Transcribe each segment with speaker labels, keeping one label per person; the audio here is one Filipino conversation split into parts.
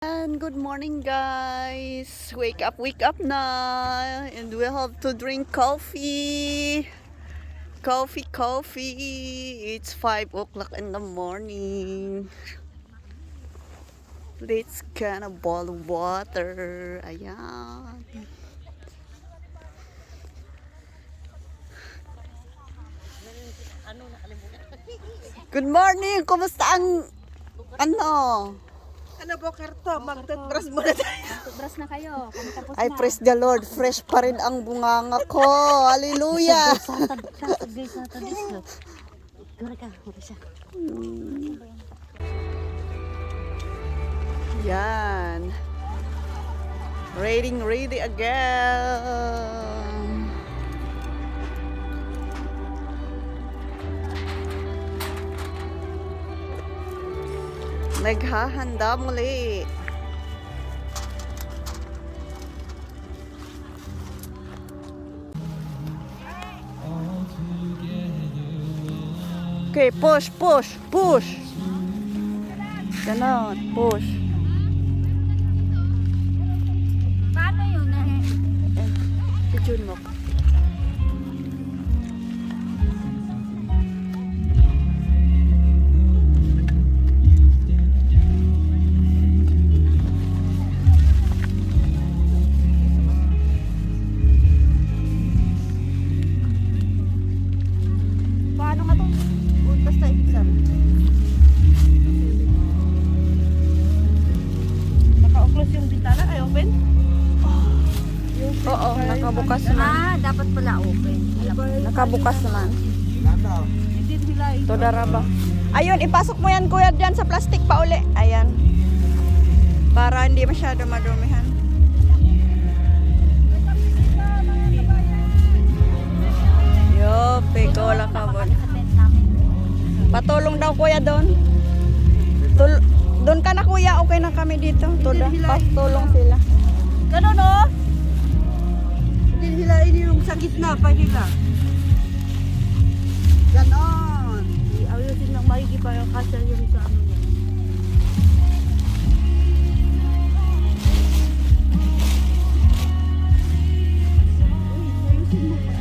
Speaker 1: And good morning, guys. Wake up na. And we have to drink coffee. Coffee. It's 5 o'clock in the morning. Let's get a bowl of water. Ayan. Good morning. Kumusta ang
Speaker 2: Ano po, Karto? Mag-toothbrush muna tayo.
Speaker 3: Brush na kayo. Kami tapos
Speaker 1: Ay,
Speaker 3: na.
Speaker 1: praise the Lord. Fresh pa rin ang bunganga ko. Hallelujah.
Speaker 3: Saturday. Gura ka. Gura siya.
Speaker 1: Yan. Ready again. Naghahanda muli. Okay, push. Ganon, push.
Speaker 3: Paano yun
Speaker 1: Picture mo.
Speaker 3: Paano nga to? Buntas tayo exam.
Speaker 2: Naka-close yung bintana. Ay, open?
Speaker 1: Oo, nakabukas naman.
Speaker 3: Dapat pala open.
Speaker 1: Nakabukas naman.
Speaker 2: Hindi nila
Speaker 1: Ito daraba. Ayun, ipasok mo yan kuya dyan sa plastic pa uli. Ayan. Para hindi masyado madumihan. Yope, kola ka bon.
Speaker 3: Sa tent namin.
Speaker 1: Patulong daw kuya doon. Doon ka na kuya, okay na kami dito. Patulong sila.
Speaker 2: Ganun, no? Hindi nila yung sa gitna pa nila. Ganon. Ayusin lang maigi pa yung kasya yung sa ano niya. Ayusin mo pa.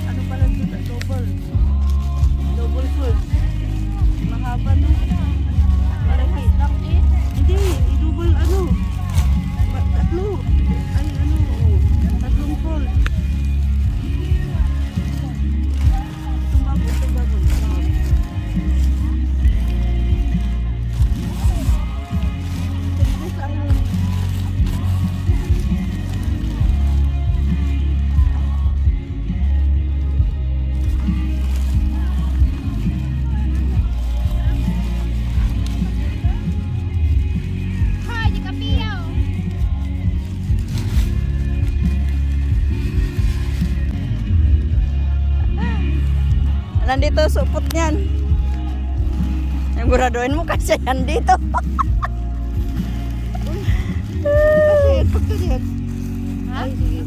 Speaker 2: Ano pala ito? Double fold. Mahaba no? Malaki. Hindi, i-double ano? Tatlo. Ay ano, tatlong fold. Tumago.
Speaker 1: Nandito supot niyan. Siguraduhin mo kasi yan dito.
Speaker 2: Kasi, pagkalit. Ay, sige.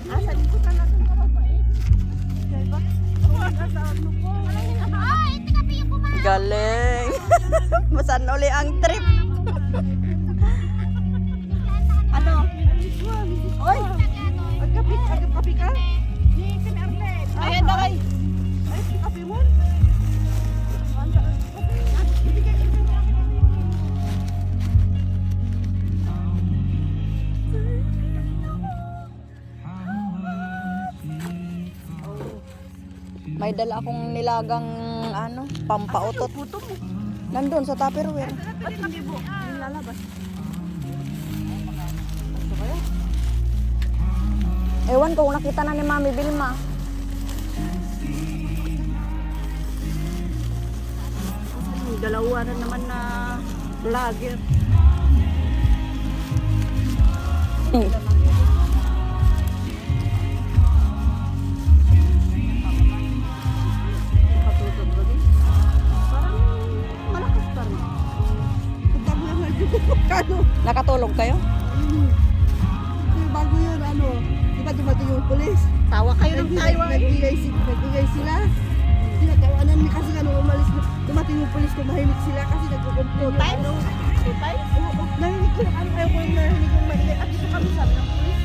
Speaker 2: Sa likod na natin ka mabait. Diba? Sa ano po?
Speaker 1: Galing. Masan uli ang trip.
Speaker 2: Ano? Oy! Agkapi ka? Ayan na kay. Ay, kapi mo?
Speaker 1: May dala akong nilagang pampautot. Nandun sa Tupperware.
Speaker 2: Ba't hindi mo nilalabas?
Speaker 1: Ewan ko kung nakita na ni Mami Vilma.
Speaker 2: Dalawa na naman na vlogger. Nakatutog ba din? Parang malakas pa rin. Pagdami na ano.
Speaker 1: Nakatulog kayo?
Speaker 2: Bago yun, ano, di ba dumating yung pulis?
Speaker 1: Tawa kayo ng tawa.
Speaker 2: Nagbigay sila. Tinatawanan ni kasi ano, umalis na. Dumating yung pulis, tumahimik sila kasi nagkukumplo.
Speaker 1: Times?
Speaker 2: Two times? Oo, narinig ko yung ano, ayaw ko yung narinig yung maligay. At ito kami sabi ng pulis.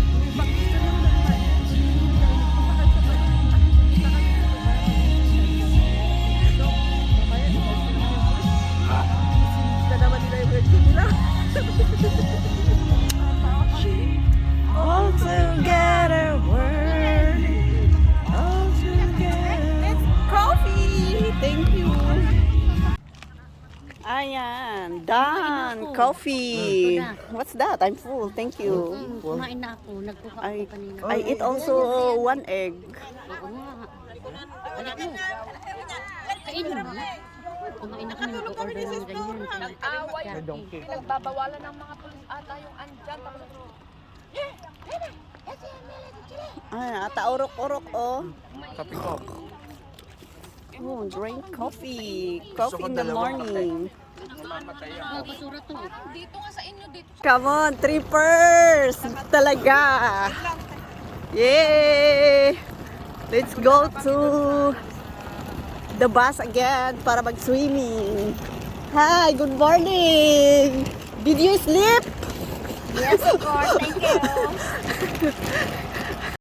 Speaker 2: Hindi ba, gusto nyo naman. Naman nila yung headset nila.
Speaker 1: All together, word. All together. It's coffee. Thank you. Ayan, done. Coffee. What's that? I'm full. Thank you.
Speaker 3: Kumain na ako. Nagkuha
Speaker 1: I,
Speaker 3: ako kanina.
Speaker 1: I eat also one egg.
Speaker 3: Oo nga. Anak mo. Kainin mo. Kumain na kami. Nag-order ng ganyan.
Speaker 4: Pinagbabawalan ng mga pulis ata yung andyan.
Speaker 1: Ah, taurok-urok, oh. Oh, drink coffee. Coffee in the morning.
Speaker 3: Oh, basura to.
Speaker 4: Dito nga sa inyo, dito.
Speaker 1: Come on, trippers! Talaga! Yay! Let's go to the bus again para mag-swimming. Hi, good morning! Did you sleep?
Speaker 3: Yes, of course. Thank you.